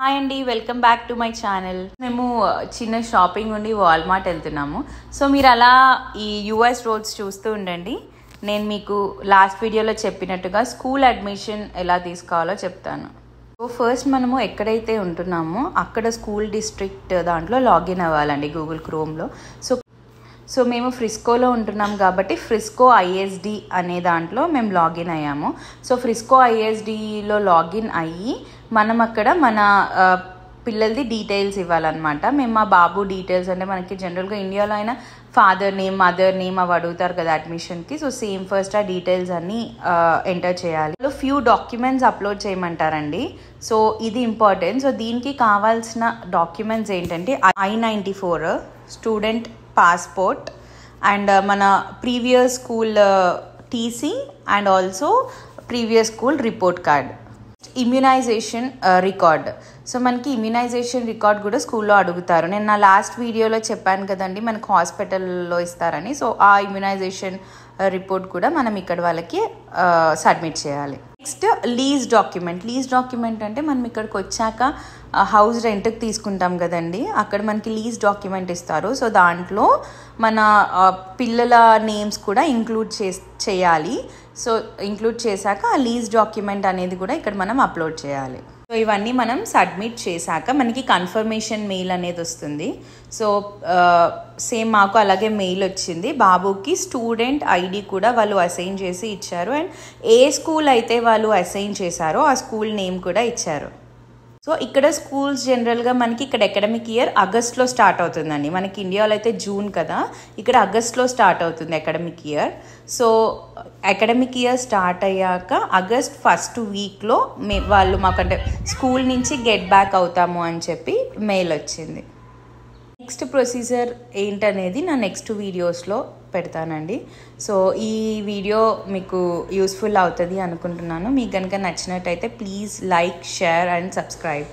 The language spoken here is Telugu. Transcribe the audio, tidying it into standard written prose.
హాయ్ అండి, welcome back to my channel. మేము చిన్న షాపింగ్ ఉండి వాల్మార్ట్ వెళ్తున్నాము. సో మీరు అలా ఈ యూఎస్ రోడ్స్ చూస్తూ ఉండండి. నేను మీకు లాస్ట్ వీడియోలో చెప్పినట్టుగా స్కూల్ అడ్మిషన్ ఎలా తీసుకోవాలో చెప్తాను. సో ఫస్ట్ మనము ఎక్కడైతే ఉంటున్నామో అక్కడ స్కూల్ డిస్ట్రిక్ట్ దాంట్లో లాగిన్ అవ్వాలండి గూగుల్ క్రోమ్లో. సో మేము ఫ్రిస్కోలో ఉంటున్నాం కాబట్టి ఫ్రిస్కో ఐఎస్డి అనే దాంట్లో మేము లాగిన్ అయ్యాము. సో ఫ్రిస్కో ఐఎస్డిలో లాగిన్ అయ్యి మనం అక్కడ మన పిల్లలది డీటెయిల్స్ ఇవ్వాలన్నమాట. మేము మా బాబు డీటెయిల్స్ అంటే మనకి జనరల్గా ఇండియాలో అయినా ఫాదర్ నేమ్, మదర్ నేమ్ అవి అడుగుతారు కదా అడ్మిషన్కి. సో సేమ్ ఫస్ట్ ఆ డీటెయిల్స్ అన్నీ ఎంటర్ చేయాలి. ఫ్యూ డాక్యుమెంట్స్ అప్లోడ్ చేయమంటారండి. సో ఇది ఇంపార్టెంట్. సో దీనికి కావాల్సిన డాక్యుమెంట్స్ ఏంటంటే I-94 స్టూడెంట్ పాస్పోర్ట్ అండ్ మన previous school TC and also previous school report card, immunization record. So మనకి ఇమ్యునైజేషన్ రికార్డ్ కూడా స్కూల్లో అడుగుతారు. నేను నా లాస్ట్ వీడియోలో చెప్పాను కదండి మనకు హాస్పిటల్లో ఇస్తారని. సో ఆ ఇమ్యునైజేషన్ రిపోర్ట్ కూడా మనం ఇక్కడ వాళ్ళకి సబ్మిట్ చేయాలి. Next lease document. Lease document అంటే మనం ఇక్కడికి వచ్చాక హౌస్ రెంట్కి తీసుకుంటాం కదండి, అక్కడ మనకి లీజ్ డాక్యుమెంట్ ఇస్తారు. సో దాంట్లో మన పిల్లల నేమ్స్ కూడా ఇంక్లూడ్ చేయాలి. సో ఇంక్లూడ్ చేశాక ఆ లీజ్ డాక్యుమెంట్ అనేది కూడా ఇక్కడ మనం అప్లోడ్ చేయాలి. సో ఇవన్నీ మనం సబ్మిట్ చేశాక మనకి కన్ఫర్మేషన్ మెయిల్ అనేది వస్తుంది. సో సేమ్ మాకు అలాగే మెయిల్ వచ్చింది. బాబుకి స్టూడెంట్ ఐడి కూడా వాళ్ళు అసైన్ చేసి ఇచ్చారు అండ్ ఏ స్కూల్ అయితే వాళ్ళు అసైన్ చేశారో ఆ స్కూల్ నేమ్ కూడా ఇచ్చారు. సో ఇక్కడ స్కూల్స్ జనరల్గా మనకి ఇక్కడ అకాడమిక్ ఇయర్ ఆగస్ట్లో స్టార్ట్ అవుతుందండి. మనకి ఇండియాలో అయితే జూన్ కదా, ఇక్కడ ఆగస్ట్లో స్టార్ట్ అవుతుంది academic year. So academic year start అయ్యాక ఆగస్ట్ ఫస్ట్ వీక్లో వాళ్ళు మాకంటే స్కూల్ నుంచి గెట్ బ్యాక్ అవుతాము అని చెప్పి మెయిల్ వచ్చింది. నెక్స్ట్ ప్రొసీజర్ ఏంటనేది నా నెక్స్ట్ వీడియోస్లో పెడతానండి. సో ఈ వీడియో మీకు యూస్ఫుల్ అవుతుంది అనుకుంటున్నాను. మీకు కనుక నచ్చినట్టయితే please like, share and subscribe.